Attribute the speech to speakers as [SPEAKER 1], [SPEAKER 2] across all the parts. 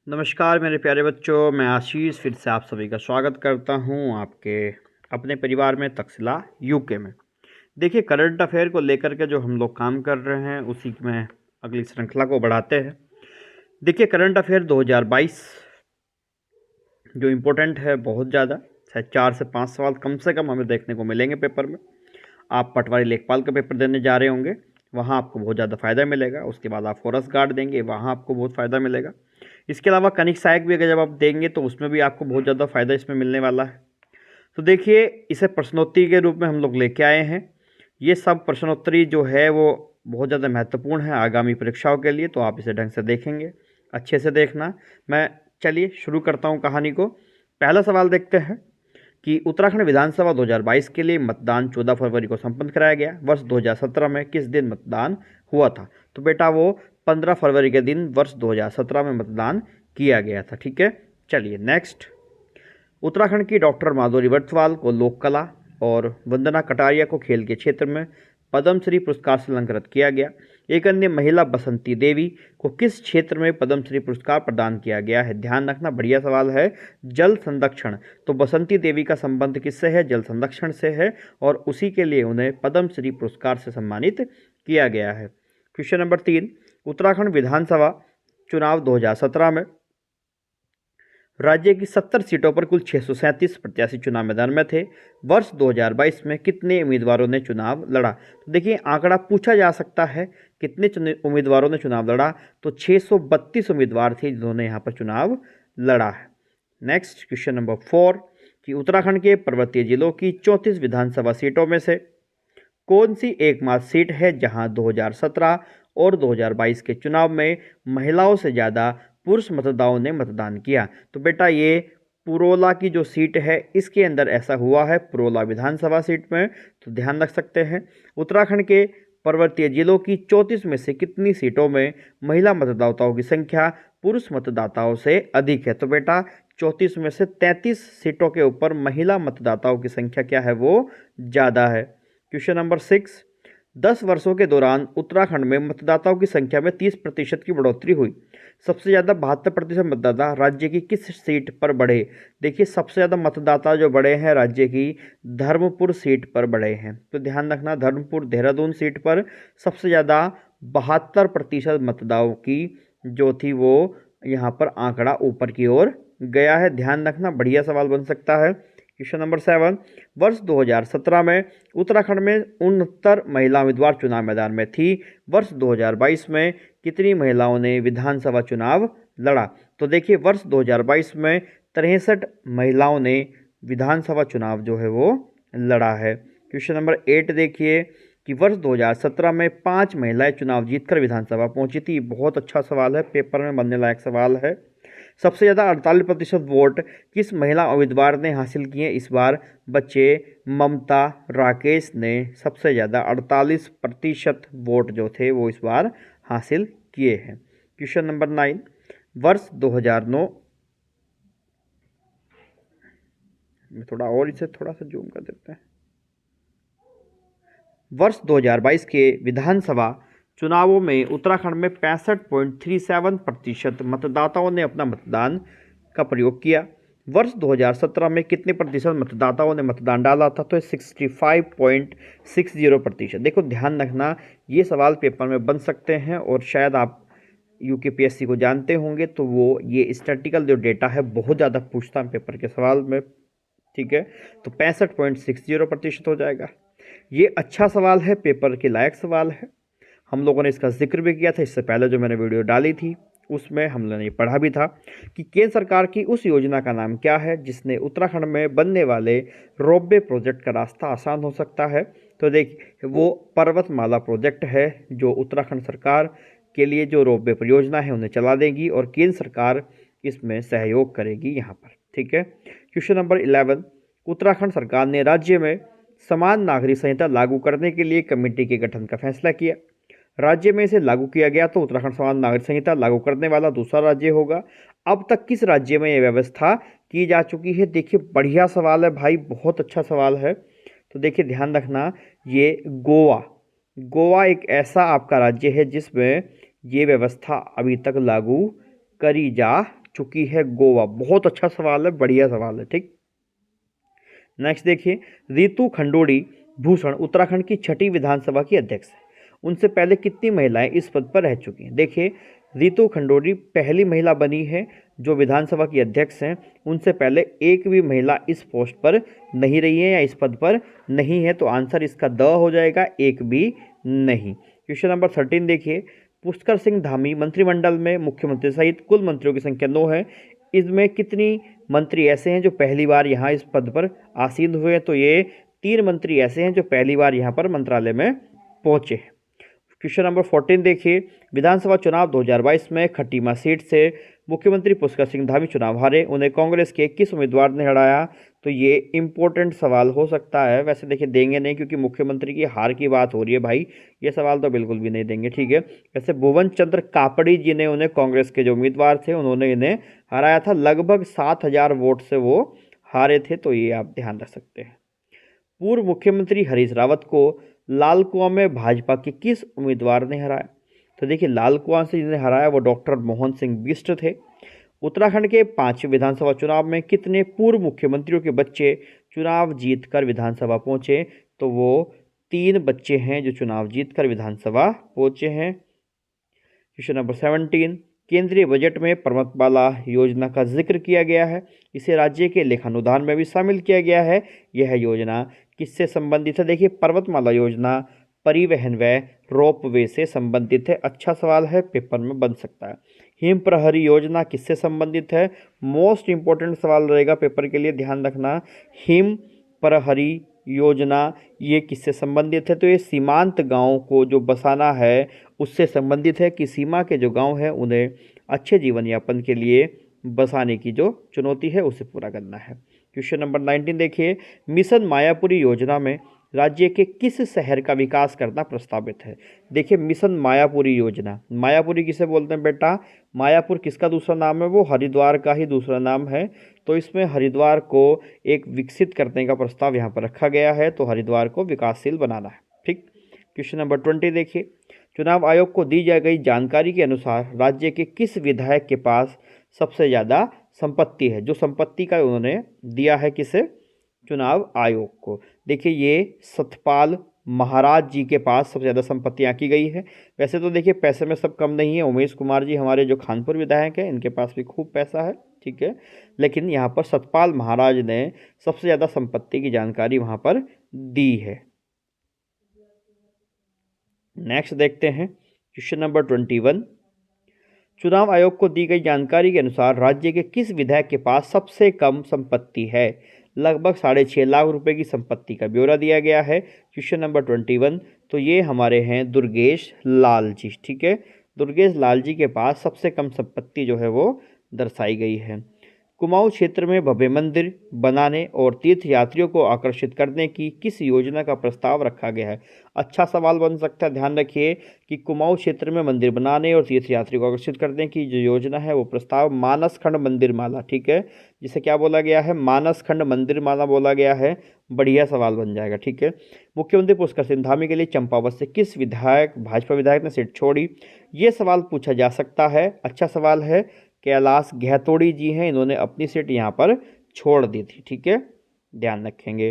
[SPEAKER 1] नमस्कार मेरे प्यारे बच्चों, मैं आशीष फिर से आप सभी का स्वागत करता हूं आपके अपने परिवार में तक्षशिला यूके में। देखिए, करंट अफेयर को लेकर के जो हम लोग काम कर रहे हैं उसी में अगली श्रृंखला को बढ़ाते हैं। देखिए, करंट अफेयर 2022 जो इम्पोर्टेंट है बहुत ज़्यादा, शायद 4 से 5 सवाल कम से कम हमें देखने को मिलेंगे पेपर में। आप पटवारी लेखपाल का पेपर देने जा रहे होंगे, वहाँ आपको बहुत ज़्यादा फ़ायदा मिलेगा। उसके बाद आप फॉरेस्ट गार्ड देंगे, वहाँ आपको बहुत फ़ायदा मिलेगा। इसके अलावा कनिक सहायक भी अगर जब आप देंगे तो उसमें भी आपको बहुत ज़्यादा फ़ायदा इसमें मिलने वाला है। तो देखिए, इसे प्रश्नोत्तरी के रूप में हम लोग लेके आए हैं। ये सब प्रश्नोत्तरी जो है वो बहुत ज़्यादा महत्वपूर्ण है आगामी परीक्षाओं के लिए, तो आप इसे ढंग से देखेंगे, अच्छे से देखना। मैं चलिए शुरू करता हूँ कहानी को। पहला सवाल देखते हैं कि उत्तराखंड विधानसभा 2022 के लिए मतदान 14 फरवरी को संपन्न कराया गया। वर्ष 2017 में किस दिन मतदान हुआ था? तो बेटा वो 15 फरवरी के दिन वर्ष 2017 में मतदान किया गया था। ठीक है, चलिए नेक्स्ट। उत्तराखंड की डॉक्टर माधुरी वर्तवाल को लोक कला और वंदना कटारिया को खेल के क्षेत्र में पद्मश्री पुरस्कार से अलंकृत किया गया। एक अन्य महिला बसंती देवी को किस क्षेत्र में पद्मश्री पुरस्कार प्रदान किया गया है? ध्यान रखना, बढ़िया सवाल है। जल संरक्षण। तो बसंती देवी का संबंध किससे है? जल संरक्षण से है, और उसी के लिए उन्हें पद्मश्री पुरस्कार से सम्मानित किया गया है। क्वेश्चन नंबर 3, उत्तराखंड विधानसभा चुनाव 2017 में राज्य की 70 सीटों पर कुल 637 प्रत्याशी चुनाव मैदान में थे। वर्ष 2022 में कितने उम्मीदवारों ने चुनाव लड़ा? तो देखिए, आंकड़ा पूछा जा सकता है कितने उम्मीदवारों ने चुनाव लड़ा, तो 632 उम्मीदवार थे जिन्होंने यहाँ पर चुनाव लड़ा है। नेक्स्ट क्वेश्चन नंबर 4 कि उत्तराखंड के पर्वतीय जिलों की 34 विधानसभा सीटों में से कौन सी एकमात्र सीट है जहां 2017 और 2022 के चुनाव में महिलाओं से ज़्यादा पुरुष मतदाताओं ने मतदान किया? तो बेटा ये पुरोला की जो सीट है इसके अंदर ऐसा हुआ है, पुरोला विधानसभा सीट में। तो ध्यान रख सकते हैं, उत्तराखंड के पर्वतीय जिलों की 34 में से कितनी सीटों में महिला मतदाताओं की संख्या पुरुष मतदाताओं से अधिक है? तो बेटा 34 में से 33 सीटों के ऊपर महिला मतदाताओं की संख्या क्या है? वो ज़्यादा है। क्वेश्चन नंबर 6, 10 वर्षों के दौरान उत्तराखंड में मतदाताओं की संख्या में 30% की बढ़ोतरी हुई। सबसे ज़्यादा 72% मतदाता राज्य की किस सीट पर बढ़े? देखिए, सबसे ज़्यादा मतदाता जो बढ़े हैं राज्य की धर्मपुर सीट पर बढ़े हैं। तो ध्यान रखना, धर्मपुर देहरादून सीट पर सबसे ज़्यादा 72% मतदाताओं की जो थी वो यहाँ पर आंकड़ा ऊपर की ओर गया है। ध्यान रखना, बढ़िया सवाल बन सकता है। क्वेश्चन नंबर 7, वर्ष 2017 में उत्तराखंड में 69 महिला उम्मीदवार चुनाव मैदान में थी। वर्ष 2022 में कितनी महिलाओं ने विधानसभा चुनाव लड़ा? तो देखिए, वर्ष 2022 में 63 महिलाओं ने विधानसभा चुनाव जो है वो लड़ा है। क्वेश्चन नंबर 8 देखिए कि वर्ष 2017 में 5 महिलाएं चुनाव जीतकर विधानसभा पहुंची थी। बहुत अच्छा सवाल है, पेपर में बनने लायक सवाल है। सबसे ज़्यादा 48% वोट किस महिला उम्मीदवार ने हासिल किए इस बार? बच्चे ममता राकेश ने सबसे ज़्यादा 48% वोट जो थे वो इस बार हासिल किए हैं। क्वेश्चन नंबर 9, वर्ष 2009 में थोड़ा और इसे थोड़ा सा जूम कर देते हैं। वर्ष 2022 के विधानसभा चुनावों में उत्तराखंड में 65.37% मतदाताओं ने अपना मतदान का प्रयोग किया। वर्ष 2017 में कितने प्रतिशत मतदाताओं ने मतदान डाला था? तो 65.60%। देखो, ध्यान रखना, ये सवाल पेपर में बन सकते हैं और शायद आप यूकेपीएससी को जानते होंगे, तो वो ये स्टैटिस्टिकल जो डेटा है बहुत ज़्यादा पूछता है पेपर के सवाल में। ठीक है, तो 65.60% हो जाएगा। ये अच्छा सवाल है, पेपर के लायक सवाल है। हम लोगों ने इसका जिक्र भी किया था इससे पहले जो मैंने वीडियो डाली थी, उसमें हम लोगों ने पढ़ा भी था कि केंद्र सरकार की उस योजना का नाम क्या है जिसने उत्तराखंड में बनने वाले रोपवे प्रोजेक्ट का रास्ता आसान हो सकता है? तो देखिए, वो पर्वतमाला प्रोजेक्ट है जो उत्तराखंड सरकार के लिए जो रोपवे परियोजना है उन्हें चला देगी और केंद्र सरकार इसमें सहयोग करेगी यहाँ पर। ठीक है, क्वेश्चन नंबर 11, उत्तराखंड सरकार ने राज्य में समान नागरिक संहिता लागू करने के लिए कमेटी के गठन का फैसला किया। राज्य में इसे लागू किया गया तो उत्तराखंड समान नागरिक संहिता लागू करने वाला दूसरा राज्य होगा। अब तक किस राज्य में यह व्यवस्था की जा चुकी है? देखिए, बढ़िया सवाल है भाई, बहुत अच्छा सवाल है। तो देखिए, ध्यान रखना, ये गोवा एक ऐसा आपका राज्य है जिसमें ये व्यवस्था अभी तक लागू करी जा चुकी है गोवा। बहुत अच्छा सवाल है, बढ़िया सवाल है। ठीक, नेक्स्ट देखिए, रितु खंडोड़ी भूषण उत्तराखंड की छठी विधानसभा की अध्यक्ष है। उनसे पहले कितनी महिलाएं इस पद पर रह चुकी हैं? देखिए, रितु खंडोड़ी पहली महिला बनी है जो विधानसभा की अध्यक्ष हैं। उनसे पहले एक भी महिला इस पोस्ट पर नहीं रही है या इस पद पर नहीं है, तो आंसर इसका द हो जाएगा, एक भी नहीं। क्वेश्चन नंबर 13 देखिए, पुष्कर सिंह धामी मंत्रिमंडल में मुख्यमंत्री सहित कुल मंत्रियों की संख्या 9 है। इसमें कितनी मंत्री ऐसे हैं जो पहली बार यहाँ इस पद पर आसीन हुए हैं? तो ये 3 मंत्री ऐसे हैं जो पहली बार यहाँ पर मंत्रालय में पहुंचे हैं। क्वेश्चन नंबर 14 देखिए, विधानसभा चुनाव 2022 में खटीमा सीट से मुख्यमंत्री पुष्कर सिंह धामी चुनाव हारे। उन्हें कांग्रेस के किस उम्मीदवार ने हराया? तो ये इंपॉर्टेंट सवाल हो सकता है। वैसे देखिए देंगे नहीं, क्योंकि मुख्यमंत्री की हार की बात हो रही है भाई, ये सवाल तो बिल्कुल भी नहीं देंगे। ठीक है, वैसे भुवन चंद्र कापड़ी जी ने, उन्हें कांग्रेस के जो उम्मीदवार थे उन्होंने इन्हें हराया था। लगभग 7,000 वोट से वो हारे थे, तो ये आप ध्यान रख सकते हैं। पूर्व मुख्यमंत्री हरीश रावत को लाल कुआं में भाजपा के किस उम्मीदवार ने हराया? तो देखिए, लाल कुआं से जिन्हें हराया वो डॉक्टर मोहन सिंह बिष्ट थे। उत्तराखंड के 5वें विधानसभा चुनाव में कितने पूर्व मुख्यमंत्रियों के बच्चे चुनाव जीतकर विधानसभा पहुंचे? तो वो 3 बच्चे हैं जो चुनाव जीतकर विधानसभा पहुंचे हैं। क्वेश्चन नंबर 17, केंद्रीय बजट में पर्वतमाला योजना का जिक्र किया गया है। इसे राज्य के लेखानुदान में भी शामिल किया गया है। यह योजना किससे संबंधित है? देखिए, पर्वतमाला योजना परिवहन व रोपवे से संबंधित है। अच्छा सवाल है, पेपर में बन सकता है। हिम प्रहरी योजना किससे संबंधित है? मोस्ट इंपॉर्टेंट सवाल रहेगा पेपर के लिए, ध्यान रखना। हिम प्रहरी योजना ये किससे संबंधित है? तो ये सीमांत गांव को जो बसाना है उससे संबंधित है, कि सीमा के जो गांव हैं उन्हें अच्छे जीवन यापन के लिए बसाने की जो चुनौती है उसे पूरा करना है। क्वेश्चन नंबर 19 देखिए, मिशन मायापुरी योजना में राज्य के किस शहर का विकास करना प्रस्तावित है? देखिए, मिशन मायापुरी योजना, मायापुरी किसे बोलते हैं बेटा? मायापुर किसका दूसरा नाम है? वो हरिद्वार का ही दूसरा नाम है। तो इसमें हरिद्वार को एक विकसित करने का प्रस्ताव यहाँ पर रखा गया है, तो हरिद्वार को विकासशील बनाना है। ठीक, क्वेश्चन नंबर 20 देखिए, चुनाव आयोग को दी गई जानकारी के अनुसार राज्य के किस विधायक के पास सबसे ज़्यादा संपत्ति है? जो संपत्ति का उन्होंने दिया है किसे? चुनाव आयोग को। देखिए, ये सतपाल महाराज जी के पास सबसे ज़्यादा संपत्तियाँ की गई है। वैसे तो देखिए पैसे में सब कम नहीं है, उमेश कुमार जी हमारे जो खानपुर विधायक हैं इनके पास भी खूब पैसा है। ठीक है, लेकिन यहाँ पर सतपाल महाराज ने सबसे ज़्यादा संपत्ति की जानकारी वहाँ पर दी है। नेक्स्ट देखते हैं क्वेश्चन नंबर 21, चुनाव आयोग को दी गई जानकारी के अनुसार राज्य के किस विधायक के पास सबसे कम संपत्ति है? लगभग 6.5 लाख रुपए की संपत्ति का ब्यौरा दिया गया है। क्वेश्चन नंबर 21, तो ये हमारे हैं दुर्गेश लाल जी। ठीक है, दुर्गेश लाल जी के पास सबसे कम संपत्ति जो है वो दर्शाई गई है। कुमाऊं क्षेत्र में भव्य मंदिर बनाने और तीर्थ यात्रियों को आकर्षित करने की किस योजना का प्रस्ताव रखा गया है? अच्छा सवाल बन सकता है। ध्यान रखिए कि कुमाऊं क्षेत्र में मंदिर बनाने और तीर्थ यात्रियों को आकर्षित करने की जो योजना है वो प्रस्ताव मानस खंड मंदिर माला, ठीक है, जिसे क्या बोला गया है? मानस खंड मंदिर माला बोला गया है। बढ़िया सवाल बन जाएगा। ठीक है, मुख्यमंत्री पुष्कर सिंह धामी के लिए चंपावत से किस विधायक, भाजपा विधायक ने सीट छोड़ी? ये सवाल पूछा जा सकता है। अच्छा सवाल है। कैलाश गहतोड़ी जी हैं, इन्होंने अपनी सीट यहाँ पर छोड़ दी थी। ठीक है, ध्यान रखेंगे।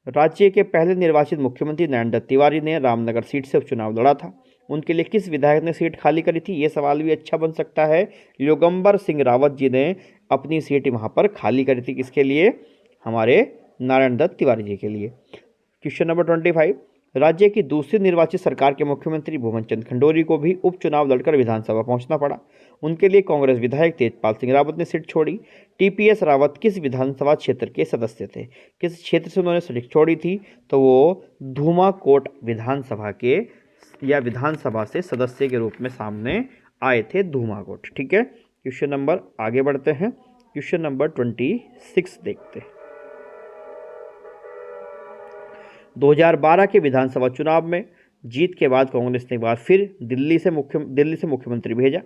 [SPEAKER 1] राज्य के पहले निर्वाचित मुख्यमंत्री नरेंद्र तिवारी ने रामनगर सीट से उपचुनाव लड़ा था। उनके लिए किस विधायक ने सीट खाली करी थी? ये सवाल भी अच्छा बन सकता है। योगंबर सिंह रावत जी ने अपनी सीट वहाँ पर खाली करी थी। किसके लिए? हमारे नारायण दत्त तिवारी जी के लिए। क्वेश्चन नंबर 25, राज्य की दूसरी निर्वाचित सरकार के मुख्यमंत्री भुवन चंद्र खंडोरी को भी उपचुनाव लड़कर विधानसभा पहुंचना पड़ा। उनके लिए कांग्रेस विधायक तेजपाल सिंह रावत ने सीट छोड़ी। टीपीएस रावत किस विधानसभा क्षेत्र के सदस्य थे? किस क्षेत्र से उन्होंने सीट छोड़ी थी? तो वो धूमाकोट विधानसभा के या विधानसभा से सदस्य के रूप में सामने आए थे, धूमाकोट। ठीक है, क्वेश्चन नंबर आगे बढ़ते हैं। क्वेश्चन नंबर 26 देखते हैं। 2012 के विधानसभा चुनाव में जीत के बाद कांग्रेस ने एक बार फिर दिल्ली से मुख्यमंत्री भेजा।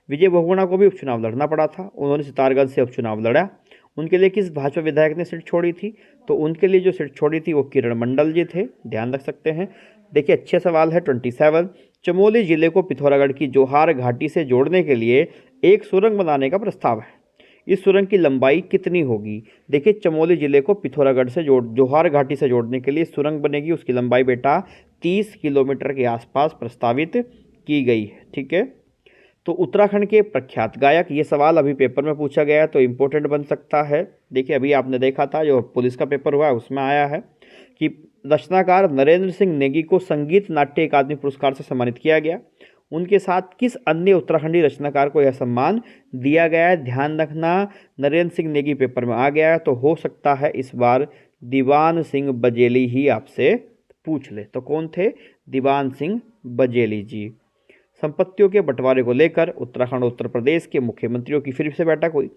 [SPEAKER 1] विजय बहुगुणा को भी उपचुनाव लड़ना पड़ा था। उन्होंने सितारगंज से उपचुनाव लड़ा। उनके लिए किस भाजपा विधायक ने सीट छोड़ी थी? तो उनके लिए जो सीट छोड़ी थी वो किरण मंडल जी थे। ध्यान रख सकते हैं। देखिए, अच्छे सवाल है। 27, चमोली जिले को पिथौरागढ़ की जोहार घाटी से जोड़ने के लिए एक सुरंग बनाने का प्रस्ताव है। इस सुरंग की लंबाई कितनी होगी? देखिए, चमोली जिले को पिथौरागढ़ से जोहार घाटी से जोड़ने के लिए सुरंग बनेगी। उसकी लंबाई बेटा 30 किलोमीटर के आसपास प्रस्तावित की गई है। ठीक है, तो उत्तराखंड के प्रख्यात गायक, ये सवाल अभी पेपर में पूछा गया है तो इम्पोर्टेंट बन सकता है। देखिए, अभी आपने देखा था जो पुलिस का पेपर हुआ है उसमें आया है कि रचनाकार नरेंद्र सिंह नेगी को संगीत नाट्य अकादमी पुरस्कार से सम्मानित किया गया। उनके साथ किस अन्य उत्तराखंडी रचनाकार को यह सम्मान दिया गया है? ध्यान रखना, नरेंद्र सिंह नेगी पेपर में आ गया है तो हो सकता है इस बार दीवान सिंह बजेली ही आपसे पूछ ले। तो कौन थे? दीवान सिंह बजेली जी। संपत्तियों के बंटवारे को लेकर उत्तराखंड और उत्तर प्रदेश के मुख्यमंत्रियों की फिर से बैठक हुई।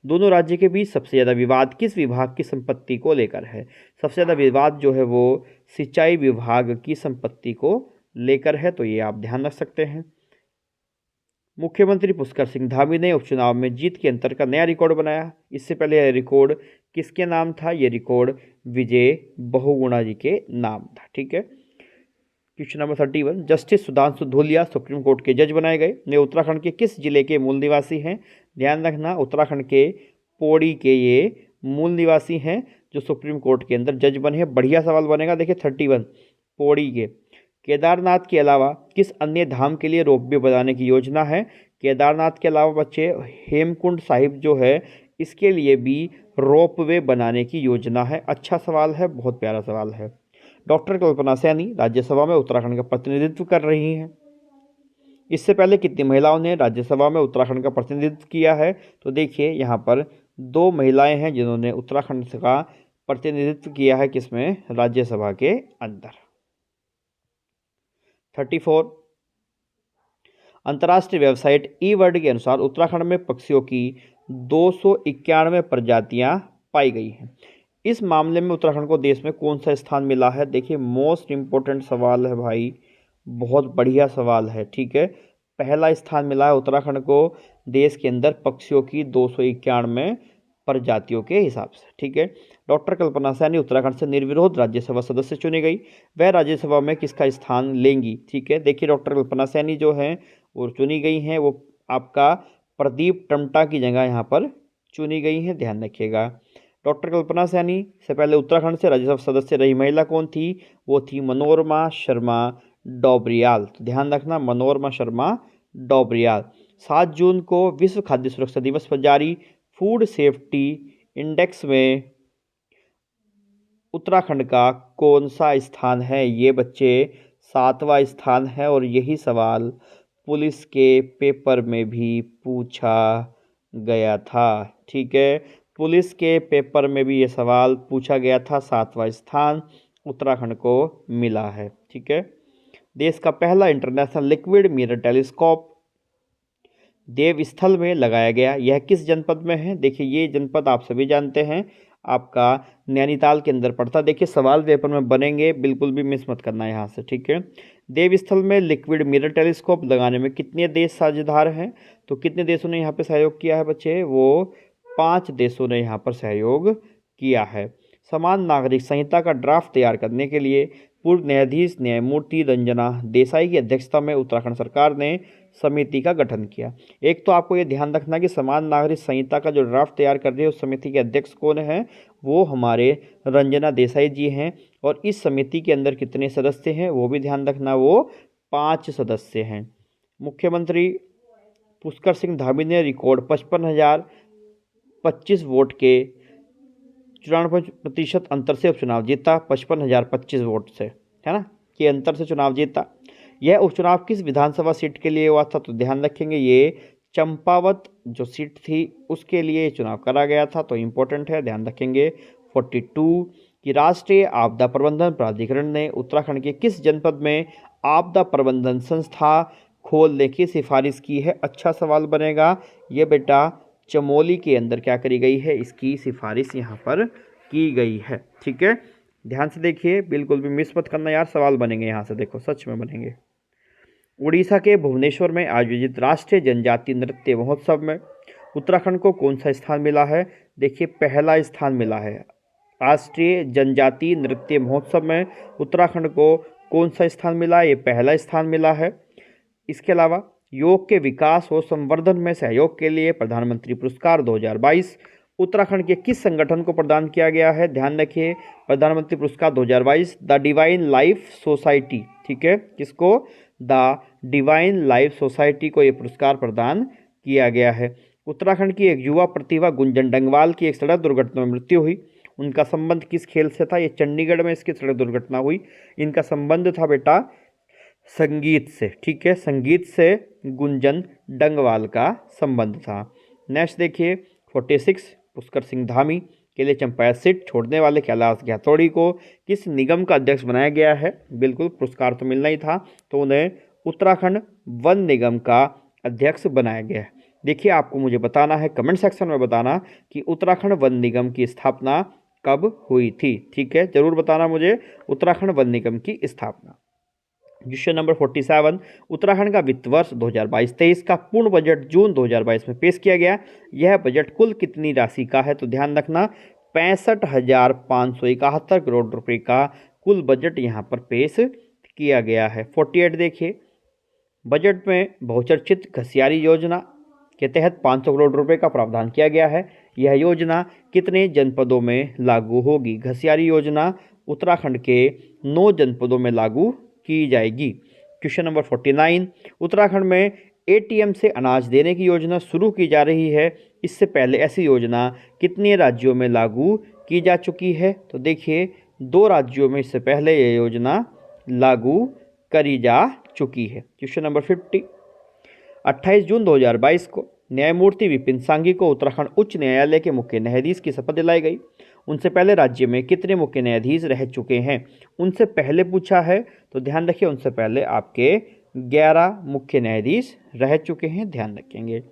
[SPEAKER 1] दोनों राज्य के बीच सबसे ज़्यादा विवाद किस विभाग की संपत्ति को लेकर है? सबसे ज़्यादा विवाद जो है वो सिंचाई विभाग की संपत्ति को लेकर है, तो ये आप ध्यान रख सकते हैं। मुख्यमंत्री पुष्कर सिंह धामी ने उपचुनाव में जीत के अंतर का नया रिकॉर्ड बनाया। इससे पहले यह रिकॉर्ड किसके नाम था? ये रिकॉर्ड विजय बहुगुणा जी के नाम था। ठीक है, question number 31, justice Sudhanshu Dhulia supreme court के जज बनाए गए। ये उत्तराखंड के किस जिले के मूल निवासी हैं? ध्यान रखना, उत्तराखंड के पौड़ी के ये मूल निवासी हैं जो सुप्रीम कोर्ट के अंदर जज बने हैं। बढ़िया सवाल बनेगा। देखिए 31, पौड़ी के। केदारनाथ के अलावा किस अन्य धाम के लिए रोपवे बनाने की योजना है? केदारनाथ के अलावा बच्चे हेमकुंड साहिब जो है इसके लिए भी रोपवे बनाने की योजना है। अच्छा सवाल है, बहुत प्यारा सवाल है। डॉक्टर कल्पना सैनी राज्यसभा में उत्तराखंड का प्रतिनिधित्व कर रही हैं। इससे पहले कितनी महिलाओं ने राज्यसभा में उत्तराखंड का प्रतिनिधित्व किया है? तो देखिए यहाँ पर 2 महिलाएं हैं जिन्होंने उत्तराखंड का प्रतिनिधित्व किया है। किसमें? राज्यसभा के अंदर। 34, अंतर्राष्ट्रीय वेबसाइट ई वर्ल्ड के अनुसार उत्तराखंड में पक्षियों की 291 प्रजातियां पाई गई हैं। इस मामले में उत्तराखंड को देश में कौन सा स्थान मिला है? देखिए, मोस्ट इम्पोर्टेंट सवाल है भाई, बहुत बढ़िया सवाल है। ठीक है, पहला स्थान मिला है उत्तराखंड को देश के अंदर पक्षियों की 291 प्रजातियों के हिसाब से। ठीक है, डॉक्टर कल्पना सैनी उत्तराखंड से निर्विरोध राज्यसभा सदस्य चुनी गई। वह राज्यसभा में किसका स्थान लेंगी? ठीक है, देखिए डॉक्टर कल्पना सैनी जो हैं वो चुनी गई हैं, वो आपका प्रदीप टमटा की जगह यहाँ पर चुनी गई हैं, ध्यान रखिएगा। डॉक्टर कल्पना सैनी से पहले उत्तराखंड से राज्यसभा सदस्य रही महिला कौन थी? वो थी मनोरमा शर्मा डोबरियाल। तो ध्यान रखना, मनोरमा शर्मा डोबरियाल। 7 जून को विश्व खाद्य सुरक्षा दिवस पर जारी फूड सेफ्टी इंडेक्स में उत्तराखंड का कौन सा स्थान है? ये बच्चे 7वां स्थान है और यही सवाल पुलिस के पेपर में भी पूछा गया था। ठीक है, पुलिस के पेपर में भी ये सवाल पूछा गया था। 7वां स्थान उत्तराखंड को मिला है। ठीक है, देश का पहला इंटरनेशनल लिक्विड मिरर टेलीस्कोप देवस्थल में लगाया गया। यह किस जनपद में है? देखिए, ये जनपद आप सभी जानते हैं, आपका नैनीताल के अंदर पड़ता। देखिए, सवाल पेपर में बनेंगे, बिल्कुल भी मिस मत करना यहाँ से। ठीक है, देवस्थल में लिक्विड मिरर टेलीस्कोप लगाने में कितने देश साझेदार हैं? तो कितने देशों ने यहाँ पे सहयोग किया है बच्चे? वो 5 देशों ने यहाँ पर सहयोग किया है। समान नागरिक संहिता का ड्राफ्ट तैयार करने के लिए पूर्व न्यायाधीश न्यायमूर्ति रंजना देसाई की अध्यक्षता में उत्तराखंड सरकार ने समिति का गठन किया। एक तो आपको ये ध्यान रखना कि समान नागरिक संहिता का जो ड्राफ्ट तैयार कर रही है उस समिति के अध्यक्ष कौन है? वो हमारे रंजना देसाई जी हैं। और इस समिति के अंदर कितने सदस्य हैं वो भी ध्यान रखना, वो 5 सदस्य हैं। मुख्यमंत्री पुष्कर सिंह धामी ने रिकॉर्ड 55,025 वोट के 94% अंतर से उपचुनाव जीता। 55,025 वोट से, है ना, के अंतर से चुनाव जीता। यह उपचुनाव किस विधानसभा सीट के लिए हुआ था? तो ध्यान रखेंगे, ये चंपावत जो सीट थी उसके लिए चुनाव करा गया था, तो इम्पोर्टेंट है, ध्यान रखेंगे। 42 कि राष्ट्रीय आपदा प्रबंधन प्राधिकरण ने उत्तराखंड के किस जनपद में आपदा प्रबंधन संस्था खोलने की सिफारिश की है? अच्छा सवाल बनेगा ये बेटा, चमोली के अंदर क्या करी गई है? इसकी सिफारिश यहाँ पर की गई है। ठीक है, ध्यान से देखिए, बिल्कुल भी मिस मत करना यार, सवाल बनेंगे यहाँ से, देखो सच में बनेंगे। उड़ीसा के भुवनेश्वर में आयोजित राष्ट्रीय जनजातीय नृत्य महोत्सव में उत्तराखंड को कौन सा स्थान मिला है? देखिए, पहला स्थान मिला है। राष्ट्रीय जनजातीय नृत्य महोत्सव में उत्तराखंड को कौन सा स्थान मिला? ये पहला स्थान मिला है। इसके अलावा योग के विकास और संवर्धन में सहयोग के लिए प्रधानमंत्री पुरस्कार 2022 उत्तराखंड के किस संगठन को प्रदान किया गया है? ध्यान रखिए, प्रधानमंत्री पुरस्कार 2022 द डिवाइन लाइफ सोसाइटी, ठीक है, किसको? द डिवाइन लाइफ सोसाइटी को ये पुरस्कार प्रदान किया गया है। उत्तराखंड की एक युवा प्रतिभा गुंजन डंगवाल की एक सड़क दुर्घटना में मृत्यु हुई। उनका संबंध किस खेल से था? ये चंडीगढ़ में इसकी सड़क दुर्घटना हुई। इनका संबंध था बेटा संगीत से, ठीक है, संगीत से गुंजन डंगवाल का संबंध था। नेक्स्ट देखिए 46 पुष्कर सिंह धामी के लिए चंपाया सीट छोड़ने वाले कैलाश गहतोड़ी को किस निगम का अध्यक्ष बनाया गया है? बिल्कुल, पुरस्कार तो मिलना ही था, तो उन्हें उत्तराखंड वन निगम का अध्यक्ष बनाया गया है। देखिए, आपको मुझे बताना है, कमेंट सेक्शन में बताना कि उत्तराखंड वन निगम की स्थापना कब हुई थी, ठीक है, जरूर बताना मुझे उत्तराखंड वन निगम की स्थापना। क्वेश्चन नंबर 47 उत्तराखंड का वित्त वर्ष 2022-23 का पूर्ण बजट जून 2022 में पेश किया गया। यह बजट कुल कितनी राशि का है? तो ध्यान रखना 65,571 करोड़ रुपए का कुल बजट यहाँ पर पेश किया गया है। 48 देखिए, बजट में बहुचर्चित घसियारी योजना के तहत 500 करोड़ रुपए का प्रावधान किया गया है। यह योजना कितने जनपदों में लागू होगी? घसियारी योजना उत्तराखंड के 9 जनपदों में लागू की जाएगी। क्वेश्चन नंबर 49 उत्तराखंड में एटीएम से अनाज देने की योजना शुरू की जा रही है। इससे पहले ऐसी योजना कितने राज्यों में लागू की जा चुकी है? तो देखिए, 2 राज्यों में इससे पहले यह योजना लागू करी जा चुकी है। क्वेश्चन नंबर 50 28 जून 2022 को न्यायमूर्ति विपिन सांघी को उत्तराखंड उच्च न्यायालय के मुख्य न्यायाधीश की शपथ दिलाई गई। उनसे पहले राज्य में कितने मुख्य न्यायाधीश रह चुके हैं? उनसे पहले पूछा है, तो ध्यान रखिए, उनसे पहले आपके 11 मुख्य न्यायाधीश रह चुके हैं, ध्यान रखेंगे।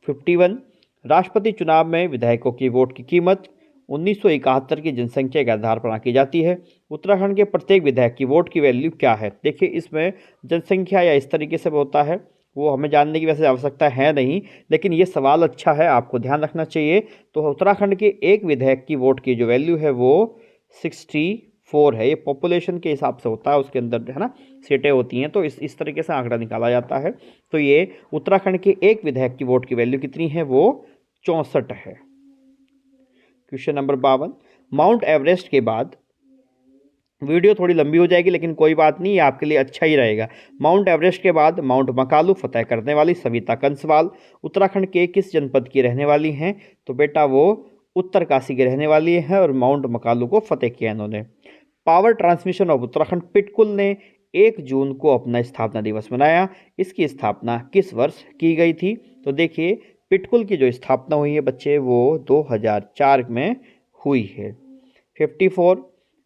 [SPEAKER 1] 51 राष्ट्रपति चुनाव में विधायकों की वोट की कीमत 1971 की जनसंख्या के आधार पर आंकी जाती है। उत्तराखंड के प्रत्येक विधायक की वोट की वैल्यू क्या है? देखिए, इसमें जनसंख्या या इस तरीके से होता है, वो हमें जानने की वैसे आवश्यकता है नहीं, लेकिन ये सवाल अच्छा है, आपको ध्यान रखना चाहिए। तो उत्तराखंड के एक विधायक की वोट की जो वैल्यू है वो 64 है। ये पॉपुलेशन के हिसाब से होता है, उसके अंदर है ना सीटें होती हैं, तो इस तरीके से आंकड़ा निकाला जाता है। तो ये उत्तराखंड के एक विधायक की वोट की वैल्यू कितनी है? वो 64 है। क्वेश्चन नंबर 52 माउंट एवरेस्ट के बाद, वीडियो थोड़ी लंबी हो जाएगी लेकिन कोई बात नहीं, ये आपके लिए अच्छा ही रहेगा। माउंट एवरेस्ट के बाद माउंट मकालू फतेह करने वाली सविता कंसवाल उत्तराखंड के किस जनपद की रहने वाली हैं? तो बेटा वो उत्तरकाशी के रहने वाली हैं और माउंट मकालू को फतेह किया इन्होंने। Power transmission of Uttarakhand PTCUL ने 1 जून को अपना स्थापना दिवस मनाया। इसकी स्थापना किस वर्ष की गई थी? तो देखिए, पिटकुल की जो स्थापना हुई है बच्चे वो 2004 में हुई है। 54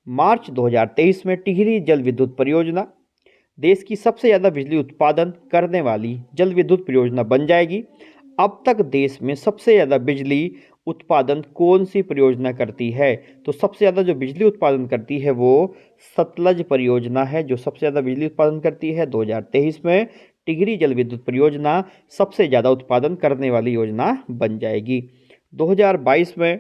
[SPEAKER 1] मार्च 2023 में टिहरी जल विद्युत परियोजना देश की सबसे ज़्यादा बिजली उत्पादन करने वाली जल विद्युत परियोजना बन जाएगी। अब तक देश में सबसे ज़्यादा बिजली उत्पादन कौन सी परियोजना करती है? तो सबसे ज़्यादा जो बिजली उत्पादन करती है वो सतलज परियोजना है, जो सबसे ज़्यादा बिजली उत्पादन करती है। 2023 में टिहरी जल विद्युत परियोजना सबसे ज़्यादा उत्पादन करने वाली योजना बन जाएगी। 2022 में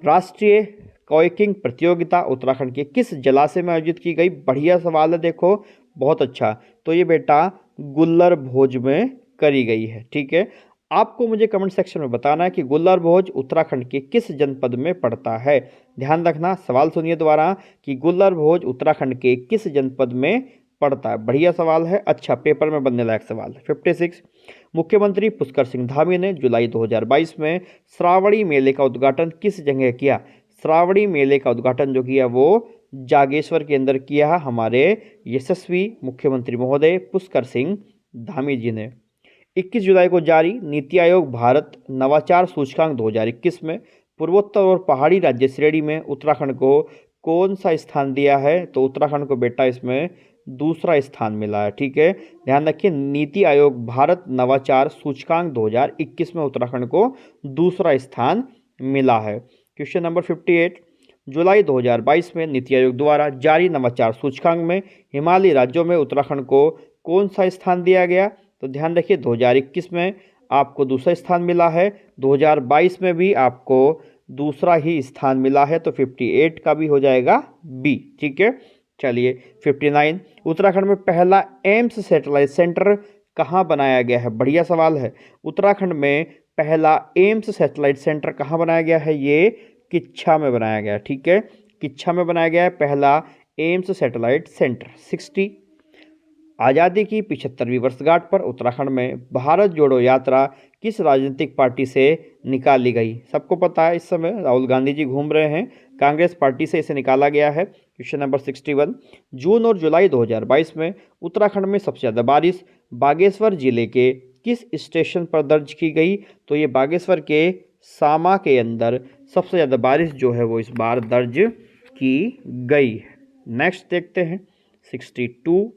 [SPEAKER 1] राष्ट्रीय कायाकिंग प्रतियोगिता उत्तराखंड के किस जलाशय में आयोजित की गई? बढ़िया सवाल है, देखो बहुत अच्छा। तो ये बेटा गुल्लर भोज में करी गई है, ठीक है। आपको मुझे कमेंट सेक्शन में बताना है कि गुल्लर भोज उत्तराखंड के किस जनपद में पड़ता है। ध्यान रखना, सवाल सुनिए दोबारा कि गुल्लर भोज उत्तराखंड के किस जनपद में पड़ता है। बढ़िया सवाल है, अच्छा पेपर में बनने लायक सवाल है। 56 मुख्यमंत्री पुष्कर सिंह धामी ने जुलाई 2022 में श्रावणी मेले का उद्घाटन किस जगह किया? श्रावणी मेले का उद्घाटन जो किया वो जागेश्वर के अंदर किया हमारे यशस्वी मुख्यमंत्री महोदय पुष्कर सिंह धामी जी ने। 21 जुलाई को जारी नीति आयोग भारत नवाचार सूचकांक 2021 में पूर्वोत्तर और पहाड़ी राज्य श्रेणी में उत्तराखंड को कौन सा स्थान दिया है? तो उत्तराखंड को बेटा इसमें दूसरा स्थान मिला है, ठीक है। ध्यान रखिए, नीति आयोग भारत नवाचार सूचकांक 2021 में उत्तराखंड को दूसरा स्थान मिला है। क्वेश्चन नंबर 58 जुलाई 2022 में नीति आयोग द्वारा जारी नवाचार सूचकांक में हिमालयी राज्यों में उत्तराखंड को कौन सा स्थान दिया गया? तो ध्यान रखिए, 2021 में आपको दूसरा स्थान मिला है, 2022 में भी आपको दूसरा ही स्थान मिला है, तो 58 का भी हो जाएगा बी, ठीक है। चलिए 59 उत्तराखंड में पहला एम्स सैटेलाइट सेंटर कहाँ बनाया गया है? बढ़िया सवाल है। उत्तराखंड में पहला एम्स सैटेलाइट सेंटर कहाँ बनाया गया है? ये किच्छा में बनाया गया है। ठीक है, किच्छा में बनाया गया है पहला एम्स सैटेलाइट सेंटर। 60 आज़ादी की 75वीं वर्षगांठ पर उत्तराखंड में भारत जोड़ो यात्रा किस राजनीतिक पार्टी से निकाली गई? सबको पता है, इस समय राहुल गांधी जी घूम रहे हैं, कांग्रेस पार्टी से इसे निकाला गया है। क्वेश्चन नंबर 61, जून और जुलाई 2022 में उत्तराखंड में सबसे ज़्यादा बारिश बागेश्वर जिले के किस स्टेशन पर दर्ज की गई? तो ये बागेश्वर के सामा के अंदर सबसे ज़्यादा बारिश जो है वो इस बार दर्ज की गई है। नेक्स्ट देखते हैं 62,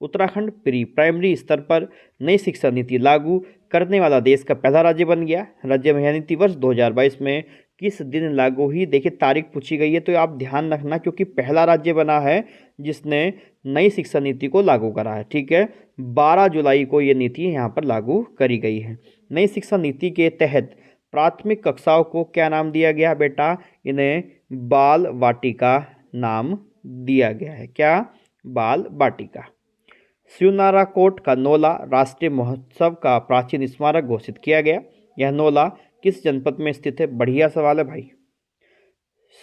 [SPEAKER 1] उत्तराखंड प्री प्राइमरी स्तर पर नई शिक्षा नीति लागू करने वाला देश का पहला राज्य बन गया। राज्य में यह नीति वर्ष 2022 में किस दिन लागू हुई? देखिए तारीख पूछी गई है तो आप ध्यान रखना, क्योंकि पहला राज्य बना है जिसने नई शिक्षा नीति को लागू करा है। ठीक है, 12 जुलाई को ये नीति यहाँ पर लागू करी गई है। नई शिक्षा नीति के तहत प्राथमिक कक्षाओं को क्या नाम दिया गया बेटा? इन्हें बाल वाटिका नाम दिया गया है। क्या? बाल वाटिका। शिवनाराकोट का नोला राष्ट्रीय महोत्सव का प्राचीन स्मारक घोषित किया गया। यह नोला किस जनपद में स्थित है? बढ़िया सवाल है भाई।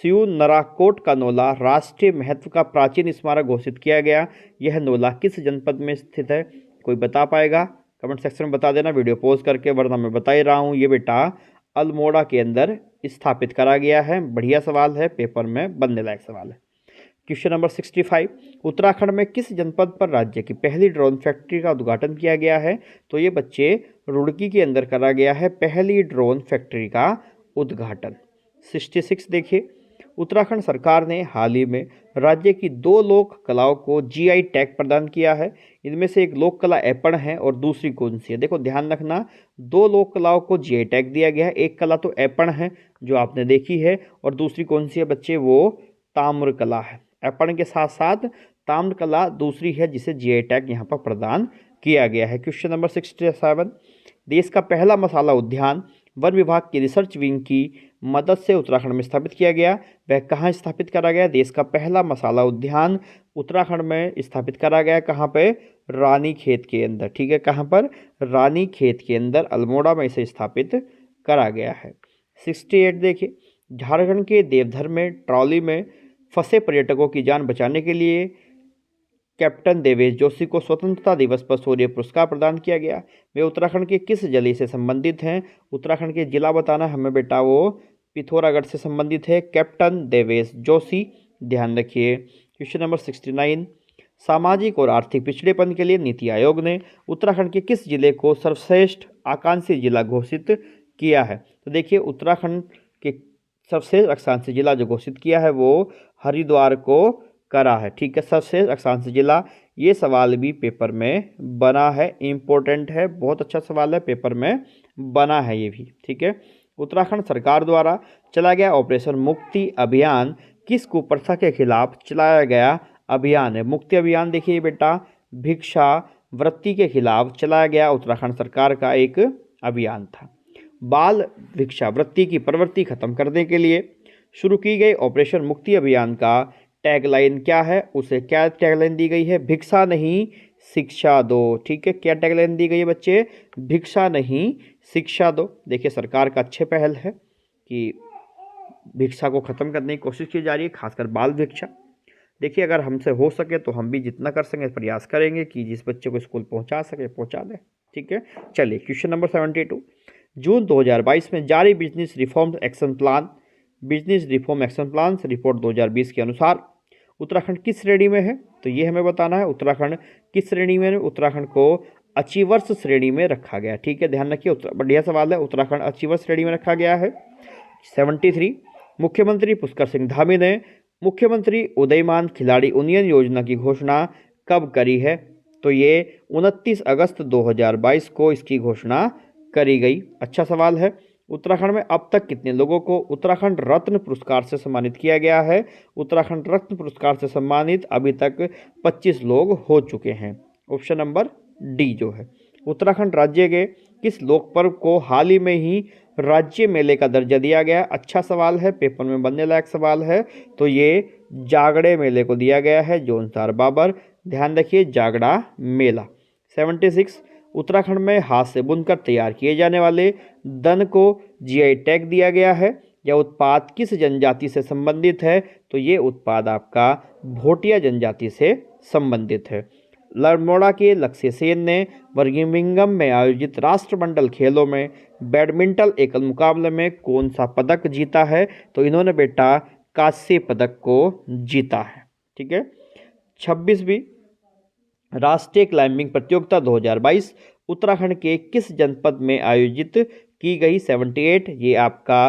[SPEAKER 1] शिवनाराकोट का नोला राष्ट्रीय महत्व का प्राचीन स्मारक घोषित किया गया। यह नोला किस जनपद में स्थित है? कोई बता पाएगा? कमेंट सेक्शन में बता देना, वीडियो पॉज करके, वरना मैं बता ही रहा हूँ। ये बेटा अल्मोड़ा के अंदर स्थापित करा गया है। बढ़िया सवाल है, पेपर में बनने लायक सवाल है। क्वेश्चन नंबर 65, उत्तराखंड में किस जनपद पर राज्य की पहली ड्रोन फैक्ट्री का उद्घाटन किया गया है? तो ये बच्चे रुड़की के अंदर करा गया है पहली ड्रोन फैक्ट्री का उद्घाटन। 66 देखिए, उत्तराखंड सरकार ने हाल ही में राज्य की 2 लोक कलाओं को जीआई टैग प्रदान किया है। इनमें से एक लोक कला ऐपण है और दूसरी कौन सी है? देखो ध्यान रखना, 2 लोक कलाओं को जीआई टैग दिया गया है। एक कला तो ऐपण है जो आपने देखी है, और दूसरी कौन सी है बच्चे? वो ताम्र कला है। ऐपण के साथ साथ ताम्र कला दूसरी है जिसे जीआई टैग यहाँ पर प्रदान किया गया है। क्वेश्चन नंबर 67, देश का पहला मसाला उद्यान वन विभाग की रिसर्च विंग की मदद से उत्तराखंड में स्थापित किया गया। वह कहाँ स्थापित करा गया? देश का पहला मसाला उद्यान उत्तराखंड में स्थापित करा गया। कहाँ पे? रानीखेत के अंदर। ठीक है, कहाँ पर? रानीखेत के अंदर, अल्मोड़ा में इसे स्थापित करा गया है। 68 देखिए, झारखंड के देवधर में ट्रॉली में फंसे पर्यटकों की जान बचाने के लिए कैप्टन देवेश जोशी को स्वतंत्रता दिवस पर शौर्य पुरस्कार प्रदान किया गया। वे उत्तराखंड के किस जिले से संबंधित हैं? उत्तराखंड के जिला बताना हमें बेटा, वो पिथौरागढ़ से संबंधित है कैप्टन देवेश जोशी। ध्यान रखिए। क्वेश्चन नंबर 69, सामाजिक और आर्थिक पिछड़ेपन के लिए नीति आयोग ने उत्तराखंड के किस जिले को सर्वश्रेष्ठ आकांक्षी जिला घोषित किया है? तो देखिए, उत्तराखंड के सर्वश्रेष्ठ आकांक्षी जिला जो घोषित किया है वो हरिद्वार को करा है। ठीक है, सर्वश्रेष्ठ आकांक्षी जिला, ये सवाल भी पेपर में बना है, इम्पोर्टेंट है, बहुत अच्छा सवाल है, पेपर में बना है ये भी। ठीक है, उत्तराखंड सरकार द्वारा चलाया गया ऑपरेशन मुक्ति अभियान किस कुप्रथा के खिलाफ चलाया गया अभियान है? मुक्ति अभियान देखिए बेटा, भिक्षा वृत्ति के खिलाफ चलाया गया उत्तराखंड सरकार का एक अभियान था। बाल भिक्षा वृत्ति की प्रवृत्ति खत्म करने के लिए शुरू की गई ऑपरेशन मुक्ति अभियान का टैगलाइन क्या है? उसे क्या टैगलाइन दी गई है? भिक्षा नहीं शिक्षा दो। ठीक है, क्या टैगलाइन दी गई है बच्चे? भिक्षा नहीं शिक्षा दो। देखिए, सरकार का अच्छे पहल है कि भिक्षा को ख़त्म करने की कोशिश की जा रही है, खासकर बाल भिक्षा। देखिए, अगर हमसे हो सके तो हम भी जितना कर सकें प्रयास करेंगे कि जिस बच्चे को स्कूल पहुंचा सके पहुंचा दें। ठीक है, चलिए क्वेश्चन नंबर 72, जून 2022 में जारी business reform action plan report 2020 के अनुसार उत्तराखंड किस श्रेणी में है? तो ये हमें बताना है, उत्तराखंड किस श्रेणी में है? उत्तराखंड को अचीवर्स श्रेणी में रखा गया। ठीक है, ध्यान रखिए, बढ़िया सवाल है, उत्तराखंड अचीवर्स श्रेणी में रखा गया है। 73, मुख्यमंत्री पुष्कर सिंह धामी ने मुख्यमंत्री उदयमान खिलाड़ी उन्नयन योजना की घोषणा कब करी है? तो ये 29 अगस्त 2022 को इसकी घोषणा करी गई। अच्छा सवाल है। उत्तराखंड में अब तक कितने लोगों को उत्तराखंड रत्न पुरस्कार से सम्मानित किया गया है? उत्तराखंड रत्न पुरस्कार से सम्मानित अभी तक 25 लोग हो चुके हैं। ऑप्शन नंबर डी जो है। उत्तराखंड राज्य के किस लोक पर्व को हाल ही में ही राज्य मेले का दर्जा दिया गया? अच्छा सवाल है, पेपर में बनने लायक सवाल है। तो ये जागड़े मेले को दिया गया है, जोनसार बाबर। ध्यान रखिए, जागड़ा मेला। 76 उत्तराखंड में हाथ से बुनकर तैयार किए जाने वाले दन को जीआई टैग दिया गया है। यह उत्पाद किस जनजाति से संबंधित है? तो ये उत्पाद आपका भोटिया जनजाति से संबंधित है। अल्मोड़ा के लक्ष्य सेन ने बर्मिंघम में आयोजित राष्ट्रमंडल खेलों में बैडमिंटन एकल मुकाबले में कौन सा पदक जीता है? तो इन्होंने बेटा कांस्य पदक को जीता है। ठीक है। 26वीं राष्ट्रीय क्लाइंबिंग प्रतियोगिता 2022 उत्तराखंड के किस जनपद में आयोजित की गई? 78 ये आपका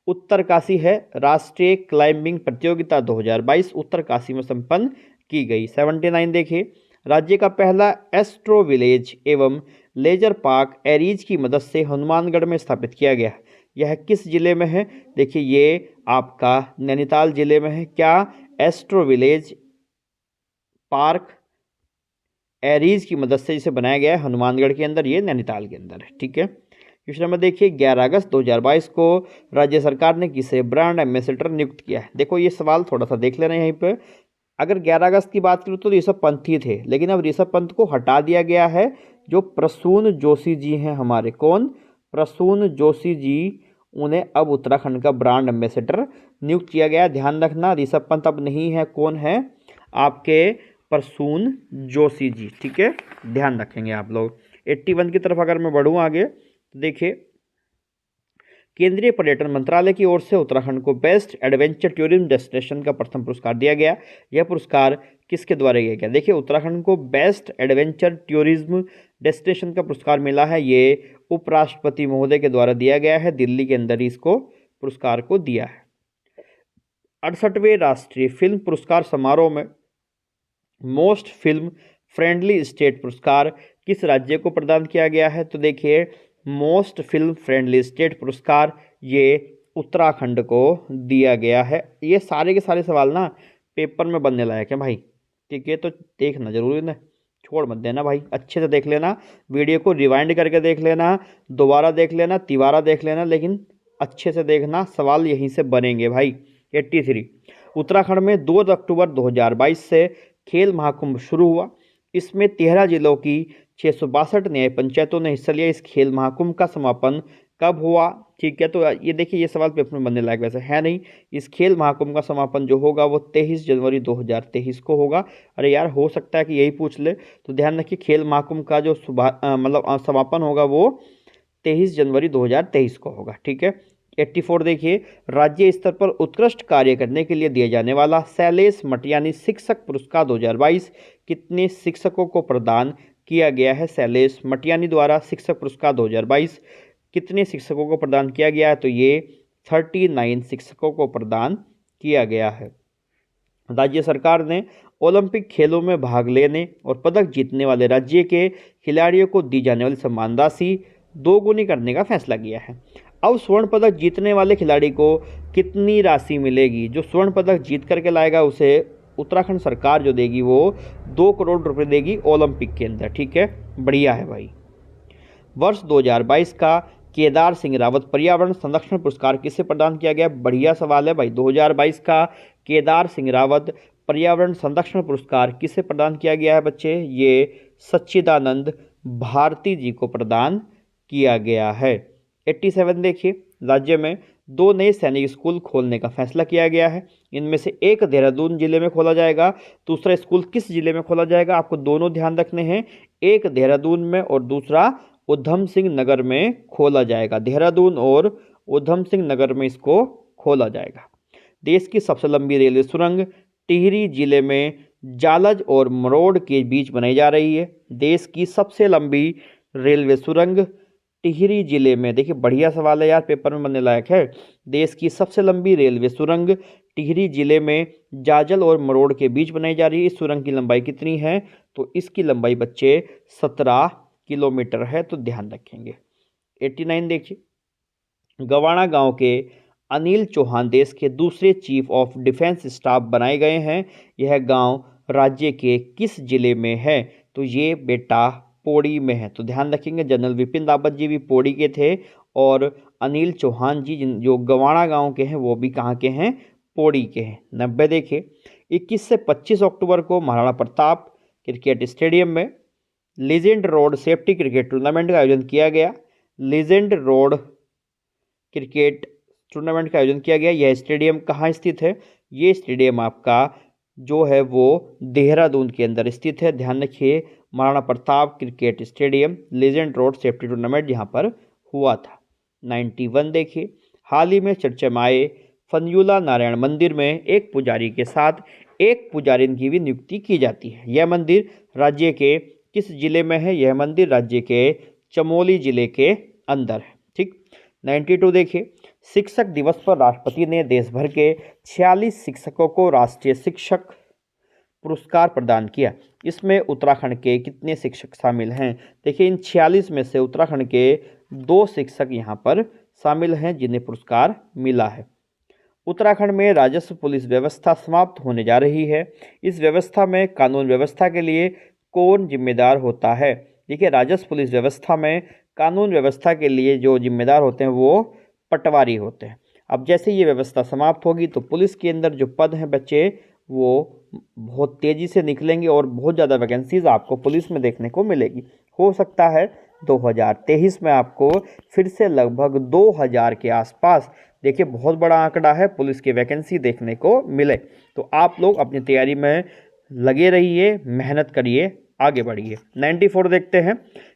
[SPEAKER 1] उत्तरकाशी है। राष्ट्रीय क्लाइंबिंग प्रतियोगिता 2022 उत्तरकाशी में संपन्न की गई। 79 देखिए, राज्य का पहला एस्ट्रो विलेज एवं लेजर पार्क एरीज की मदद से हनुमानगढ़ में स्थापित किया गया। यह किस जिले में है? देखिए ये आपका नैनीताल जिले में है। क्या एस्ट्रो विलेज पार्क एरीज की मदद से इसे बनाया गया है हनुमानगढ़ के अंदर, ये नैनीताल के अंदर है। ठीक है। क्वेश्चन नंबर देखिए, 11 अगस्त 2022 को राज्य सरकार ने किसे ब्रांड एम्बेसडर नियुक्त किया है? देखो ये सवाल थोड़ा सा देख लेना यहीं पे। अगर 11 अगस्त की बात करूँ तो ऋषभ पंत ही थे, लेकिन अब ऋषभ पंत को हटा दिया गया है। जो प्रसून जोशी जी हैं हमारे, कौन? प्रसून जोशी जी, उन्हें अब उत्तराखंड का ब्रांड एम्बेसडर नियुक्त किया गया। ध्यान रखना ऋषभ पंत अब नहीं है, कौन है? आपके प्रसून जोशी जी। ठीक है, ध्यान रखेंगे आप लोग। 81 की तरफ अगर मैं बढ़ूँ आगे तो देखिए, केंद्रीय पर्यटन मंत्रालय की ओर से उत्तराखंड को बेस्ट एडवेंचर टूरिज्म डेस्टिनेशन का प्रथम पुरस्कार दिया गया। यह पुरस्कार किसके द्वारा दिया गया? देखिए उत्तराखंड को बेस्ट एडवेंचर टूरिज्म डेस्टिनेशन का पुरस्कार मिला है, ये उपराष्ट्रपति महोदय के द्वारा दिया गया है। दिल्ली के अंदर ही इसको पुरस्कार को दिया है। 68वें राष्ट्रीय फिल्म पुरस्कार समारोह में मोस्ट फिल्म फ्रेंडली स्टेट पुरस्कार किस राज्य को प्रदान किया गया है? तो देखिए मोस्ट फिल्म फ्रेंडली स्टेट पुरस्कार ये उत्तराखंड को दिया गया है। ये सारे के सारे सवाल ना पेपर में बनने लायक है भाई। ठीक है, तो देखना जरूरी ना, छोड़ मत देना भाई, अच्छे से देख लेना, वीडियो को रिवाइंड करके देख लेना, दोबारा देख लेना, तिबारा देख लेना, लेकिन अच्छे से देखना, सवाल यहीं से बनेंगे भाई। 83 उत्तराखंड में 2 अक्टूबर 2022 से खेल महाकुंभ शुरू हुआ। इसमें 13 जिलों की 662 न्याय पंचायतों ने हिस्सा लिया। इस खेल महाकुंभ का समापन कब हुआ? ठीक है, तो ये देखिए ये सवाल पेपर में बनने लायक वैसे है नहीं। इस खेल महाकुंभ का समापन जो होगा वो 23 जनवरी 2023 को होगा। अरे यार हो सकता है कि यही पूछ ले, तो ध्यान रखिए खेल महाकुंभ का जो समापन होगा वो 23 जनवरी 2023 को होगा। ठीक है। 84 देखिए, राज्य स्तर पर उत्कृष्ट कार्य करने के लिए दिया जाने वाला शैलेश मटियानी शिक्षक पुरस्कार 2022 कितने शिक्षकों को प्रदान किया गया है? शैलेश मटियानी द्वारा शिक्षक पुरस्कार 2022 कितने शिक्षकों को प्रदान किया गया है? तो ये 39 शिक्षकों को प्रदान किया गया है। राज्य सरकार ने ओलंपिक खेलों में भाग लेने और पदक जीतने वाले राज्य के खिलाड़ियों को दी जाने वाली सम्मान राशि दोगुनी करने का फैसला किया है। अब स्वर्ण पदक जीतने वाले खिलाड़ी को कितनी राशि मिलेगी? जो स्वर्ण पदक जीत करके लाएगा उसे उत्तराखंड सरकार जो देगी वो 2 करोड़ रुपए देगी ओलंपिक के अंदर। ठीक है, बढ़िया है भाई। वर्ष 2022 का केदार सिंह रावत पर्यावरण संरक्षण पुरस्कार किसे प्रदान किया गया? बढ़िया सवाल है भाई। 2022 का केदार सिंह रावत पर्यावरण संरक्षण पुरस्कार किसे प्रदान किया गया है बच्चे? ये सच्चिदानंद भारती जी को प्रदान किया गया है। 87 देखिए, राज्य में 2 नए सैनिक स्कूल खोलने का फैसला किया गया है। इनमें से एक देहरादून जिले में खोला जाएगा, दूसरा स्कूल किस जिले में खोला जाएगा? आपको दोनों ध्यान रखने हैं, एक देहरादून में और दूसरा उधम सिंह नगर में खोला जाएगा। देहरादून और उधम सिंह नगर में इसको खोला जाएगा। देश की सबसे लंबी रेलवे सुरंग टिहरी जिले में जालज और मरोड़ के बीच बनाई जा रही है। देश की सबसे लंबी रेलवे सुरंग टिहरी जिले में, देखिए बढ़िया सवाल है यार, पेपर में बनने लायक है। देश की सबसे लंबी रेलवे सुरंग टिहरी जिले में जाजल और मरोड़ के बीच बनाई जा रही है। इस सुरंग की लंबाई कितनी है? तो इसकी लंबाई बच्चे 17 किलोमीटर है, तो ध्यान रखेंगे। 89 देखिए, गवाना गांव के अनिल चौहान देश के दूसरे चीफ ऑफ डिफेंस स्टाफ बनाए गए हैं। यह गांव राज्य के किस जिले में है? तो ये बेटा पौड़ी में है, तो ध्यान रखेंगे। जनरल विपिन रावत जी भी पौड़ी के थे और अनिल चौहान जी जो गवाना गांव के हैं वो भी कहाँ के हैं? पौड़ी के हैं। 90 देखिए, 21 से 25 अक्टूबर को महाराणा प्रताप क्रिकेट स्टेडियम में legend road safety cricket tournament का आयोजन किया गया। लीजेंड रोड क्रिकेट टूर्नामेंट का आयोजन किया गया। यह स्टेडियम कहाँ स्थित है? ये स्टेडियम आपका जो है वो देहरादून के अंदर स्थित है। ध्यान रखिए, Maharana Pratap cricket stadium legend road safety tournament यहाँ पर हुआ था। 91 देखिए, हाल ही में चर्चा में आए फन्यूला नारायण मंदिर में एक पुजारी के साथ एक पुजारिन की भी नियुक्ति की जाती है। यह मंदिर राज्य के किस जिले में है? यह मंदिर राज्य के चमोली जिले के अंदर है। ठीक। 92 देखिए, शिक्षक दिवस पर राष्ट्रपति ने देश भर के 46 शिक्षकों को राष्ट्रीय शिक्षक पुरस्कार प्रदान किया। इसमें उत्तराखंड के कितने शिक्षक शामिल हैं? देखिए, इन 46 में से उत्तराखंड के 2 शिक्षक यहाँ पर शामिल हैं जिन्हें पुरस्कार मिला है। उत्तराखंड में राजस्व पुलिस व्यवस्था समाप्त होने जा रही है। इस व्यवस्था में कानून व्यवस्था के लिए कौन जिम्मेदार होता है? देखिए, राजस्व पुलिस व्यवस्था में कानून व्यवस्था के लिए जो जिम्मेदार होते हैं वो पटवारी होते हैं। अब जैसे ये व्यवस्था समाप्त होगी तो पुलिस के अंदर जो पद हैं बच्चे वो बहुत तेज़ी से निकलेंगे और बहुत ज़्यादा वैकेंसीज आपको पुलिस में देखने को मिलेगी। हो सकता है 2023 में आपको फिर से लगभग 2000 के आसपास, देखिए बहुत बड़ा आंकड़ा है, पुलिस की वैकेंसी देखने को मिले। तो आप लोग अपनी तैयारी में लगे रहिए, मेहनत करिए, आगे बढ़िए। 94 देखते हैं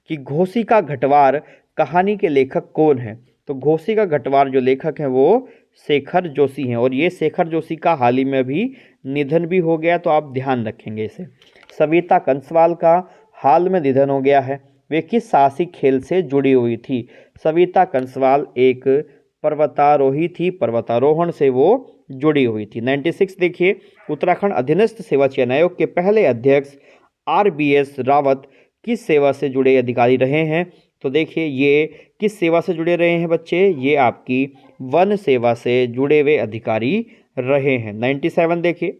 [SPEAKER 1] कि घोसी का घटवार कहानी के लेखक कौन है? तो घोसी का घटवार जो लेखक हैं वो शेखर जोशी हैं और ये शेखर जोशी का हाल ही में भी निधन भी हो गया, तो आप ध्यान रखेंगे इसे। सविता कंसवाल का हाल में निधन हो गया है। वे किस साहसिक खेल से जुड़ी हुई थी? सविता कंसवाल एक पर्वतारोही थी, पर्वतारोहण से वो जुड़ी हुई थी। 96 देखिए, उत्तराखंड अधीनस्थ सेवा चयन आयोग के पहले अध्यक्ष RBS रावत किस सेवा से जुड़े अधिकारी रहे हैं? तो देखिए, ये किस सेवा से जुड़े रहे हैं बच्चे? ये आपकी वन सेवा से जुड़े हुए अधिकारी रहे हैं। 97 देखिए,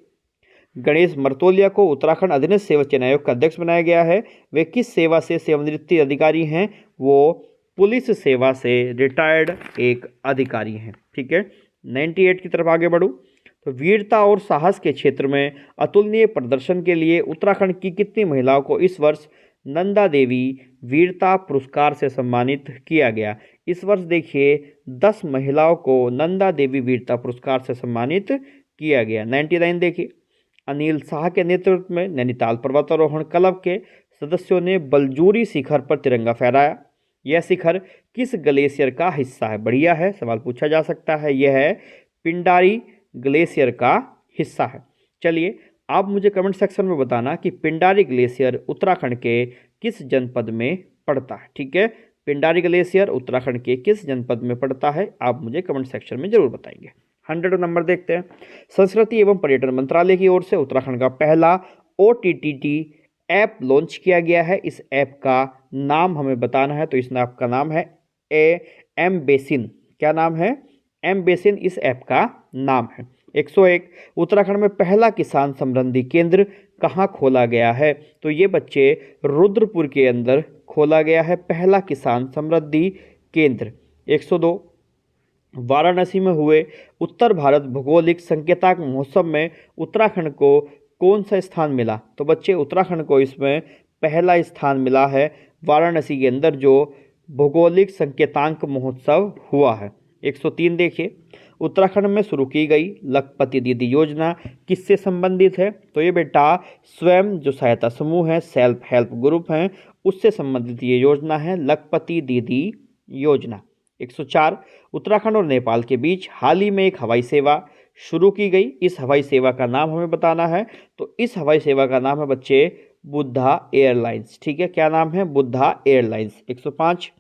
[SPEAKER 1] गणेश मर्तोलिया को उत्तराखंड अधीनस्थ सेवा चयन आयोग का अध्यक्ष बनाया गया है। वे किस सेवा से सेवानिवृत्त अधिकारी हैं? वो पुलिस सेवा से रिटायर्ड एक अधिकारी हैं। ठीक है। 98 की तरफ आगे बढ़ूँ तो वीरता और साहस के क्षेत्र में अतुलनीय प्रदर्शन के लिए उत्तराखंड की कितनी महिलाओं को इस वर्ष नंदा देवी वीरता पुरस्कार से सम्मानित किया गया? इस वर्ष देखिए 10 महिलाओं को नंदा देवी वीरता पुरस्कार से सम्मानित किया गया। 99 देखिए, अनिल शाह के नेतृत्व में नैनीताल पर्वतारोहण क्लब के सदस्यों ने बलजूरी शिखर पर तिरंगा फहराया। यह शिखर किस ग्लेशियर का हिस्सा है? बढ़िया है, सवाल पूछा जा सकता है। यह है पिंडारी ग्लेशियर का हिस्सा है। चलिए, आप मुझे कमेंट सेक्शन में बताना कि पिंडारी ग्लेशियर उत्तराखंड के किस जनपद में पड़ता है। ठीक है, पिंडारी ग्लेशियर उत्तराखंड के किस जनपद में पड़ता है, आप मुझे कमेंट सेक्शन में जरूर बताएंगे। 100 नंबर देखते हैं। संस्कृति एवं पर्यटन मंत्रालय की ओर से उत्तराखंड का पहला OTT ऐप लॉन्च किया गया है। इस ऐप का नाम हमें बताना है, तो इस ऐप का नाम है एम बेसिन। क्या नाम है? एम बेसिन इस ऐप का नाम है। 101, उत्तराखंड में पहला किसान समृद्धि केंद्र कहाँ खोला गया है? तो ये बच्चे रुद्रपुर के अंदर खोला गया है पहला किसान समृद्धि केंद्र। 102, वाराणसी में हुए उत्तर भारत भौगोलिक संकेतक महोत्सव में उत्तराखंड को कौन सा स्थान मिला? तो बच्चे उत्तराखंड को इसमें पहला स्थान मिला है, वाराणसी के अंदर जो भौगोलिक संकेतांक महोत्सव हुआ है। 103 देखिए, उत्तराखंड में शुरू की गई लखपति दीदी योजना किससे संबंधित है? तो ये बेटा स्वयं जो सहायता समूह है, सेल्फ हेल्प ग्रुप हैं, उससे संबंधित ये योजना है लखपति दीदी योजना। 104, उत्तराखंड और नेपाल के बीच हाल ही में एक हवाई सेवा शुरू की गई। इस हवाई सेवा का नाम हमें बताना है, तो इस हवाई सेवा का नाम है बच्चे बुद्धा एयरलाइंस। ठीक है, क्या नाम है? बुद्धा एयरलाइंस। 105,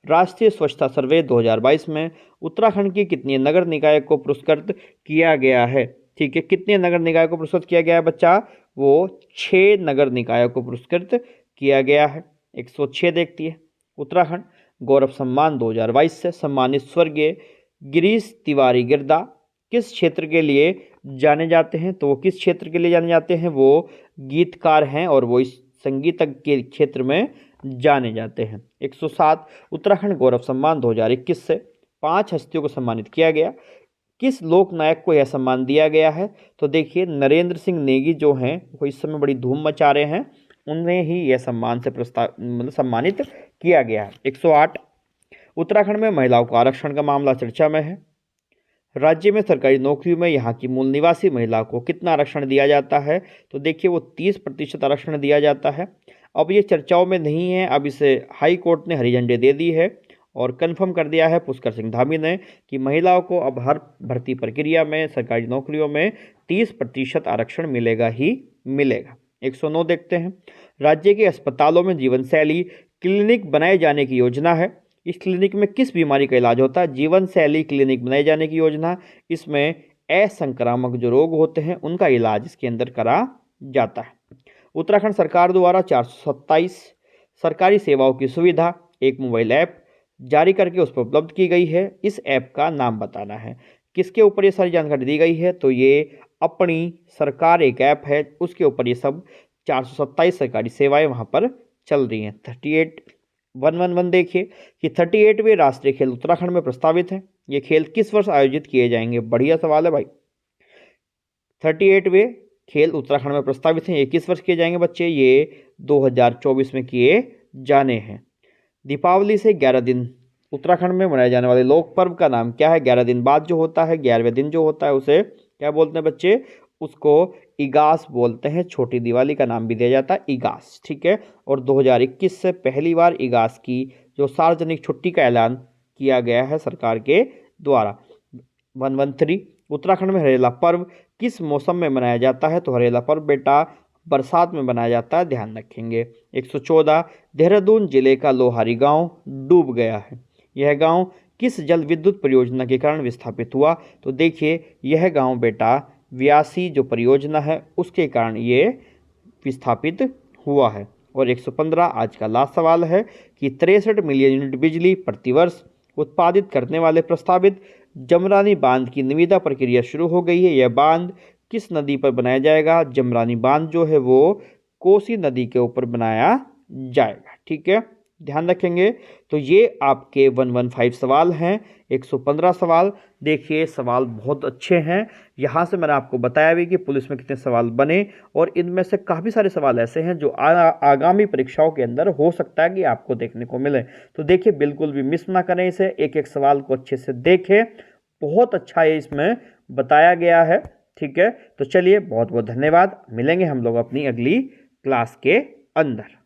[SPEAKER 1] राष्ट्रीय स्वच्छता सर्वे 2022 में उत्तराखंड की कितनी नगर निकाय को पुरस्कृत किया गया है? ठीक है, कितने नगर निकाय को पुरस्कृत किया गया है बच्चा? वो 6 नगर निकायों को पुरस्कृत किया गया है। 106 देखती है, उत्तराखंड गौरव सम्मान 2022 से सम्मानित स्वर्गीय गिरीश तिवारी गिरदा किस क्षेत्र के लिए जाने जाते हैं? तो वो किस क्षेत्र के लिए जाने जाते हैं? वो गीतकार हैं और वो इस संगीतज्ञ के क्षेत्र में जाने जाते हैं। 107, उत्तराखंड गौरव सम्मान 2021 से 5 हस्तियों को सम्मानित किया गया। किस लोक नायक को यह सम्मान दिया गया है? तो देखिए नरेंद्र सिंह नेगी जो हैं वो इस समय बड़ी धूम मचा रहे हैं, उन्हें ही यह सम्मान से सम्मानित किया गया है। 108 उत्तराखंड में महिलाओं को आरक्षण का मामला चर्चा में है। राज्य में सरकारी नौकरियों में यहाँ की मूल निवासी महिला को कितना आरक्षण दिया जाता है? तो देखिए वो 30% आरक्षण दिया जाता है। अब ये चर्चाओं में नहीं है, अब इसे हाई कोर्ट ने हरी झंडी दे दी है और कंफर्म कर दिया है पुष्कर सिंह धामी ने कि महिलाओं को अब हर भर्ती प्रक्रिया में सरकारी नौकरियों में 30% आरक्षण मिलेगा ही मिलेगा। 109 देखते हैं। राज्य के अस्पतालों में जीवन शैली क्लिनिक बनाए जाने की योजना है। इस क्लिनिक में किस बीमारी का इलाज होता है? जीवन शैली क्लिनिक बनाए जाने की योजना। इसमें असंक्रामक जो रोग होते हैं उनका इलाज इसके अंदर करा जाता है। उत्तराखंड सरकार द्वारा 427 सरकारी सेवाओं की सुविधा एक मोबाइल ऐप जारी करके उस पर उपलब्ध की गई है। इस ऐप का नाम बताना है। किसके ऊपर ये सारी जानकारी दी गई है? तो ये अपनी सरकार एक ऐप है, उसके ऊपर ये सब 427 सरकारी सेवाएं वहाँ पर चल रही हैं। 38 देखिए कि 38वें राष्ट्रीय खेल उत्तराखंड में प्रस्तावित हैं। ये खेल किस वर्ष आयोजित किए जाएंगे? बढ़िया सवाल है भाई। 38वें खेल उत्तराखंड में प्रस्तावित हैं, ये किस वर्ष किए जाएंगे बच्चे? ये 2024 में किए जाने हैं। दीपावली से 11 दिन उत्तराखंड में मनाए जाने वाले लोक पर्व का नाम क्या है? 11 दिन बाद जो होता है, 11वें दिन जो होता है उसे क्या बोलते हैं बच्चे? उसको इगास बोलते हैं। छोटी दिवाली का नाम भी दिया जाता है इगास, ठीक है। और 2021 से पहली बार इगास की जो सार्वजनिक छुट्टी का ऐलान किया गया है सरकार के द्वारा। 113 उत्तराखंड में हरेला पर्व किस मौसम में मनाया जाता है? तो हरेला पर्व बेटा बरसात में मनाया जाता है, ध्यान रखेंगे। 114 देहरादून जिले का लोहारी गांव डूब गया है। यह गांव किस जल विद्युत परियोजना के कारण विस्थापित हुआ? तो देखिए यह गांव बेटा व्यासी जो परियोजना है उसके कारण ये विस्थापित हुआ है। और 115 आज का लास्ट सवाल है कि 63 मिलियन यूनिट बिजली प्रतिवर्ष उत्पादित करने वाले प्रस्तावित जमरानी बांध की निविदा प्रक्रिया शुरू हो गई है। यह बांध किस नदी पर बनाया जाएगा? जमरानी बांध जो है वो कोसी नदी के ऊपर बनाया जाएगा, ठीक है, ध्यान रखेंगे। तो ये आपके 115 सवाल हैं। 115 सवाल देखिए, सवाल बहुत अच्छे हैं। यहाँ से मैंने आपको बताया भी कि पुलिस में कितने सवाल बने और इनमें से काफ़ी सारे सवाल ऐसे हैं जो आगामी परीक्षाओं के अंदर हो सकता है कि आपको देखने को मिले। तो देखिए बिल्कुल भी मिस ना करें इसे, एक एक सवाल को अच्छे से देखें। बहुत अच्छा ये इसमें बताया गया है, ठीक है। तो चलिए बहुत बहुत धन्यवाद। मिलेंगे हम लोग अपनी अगली क्लास के अंदर।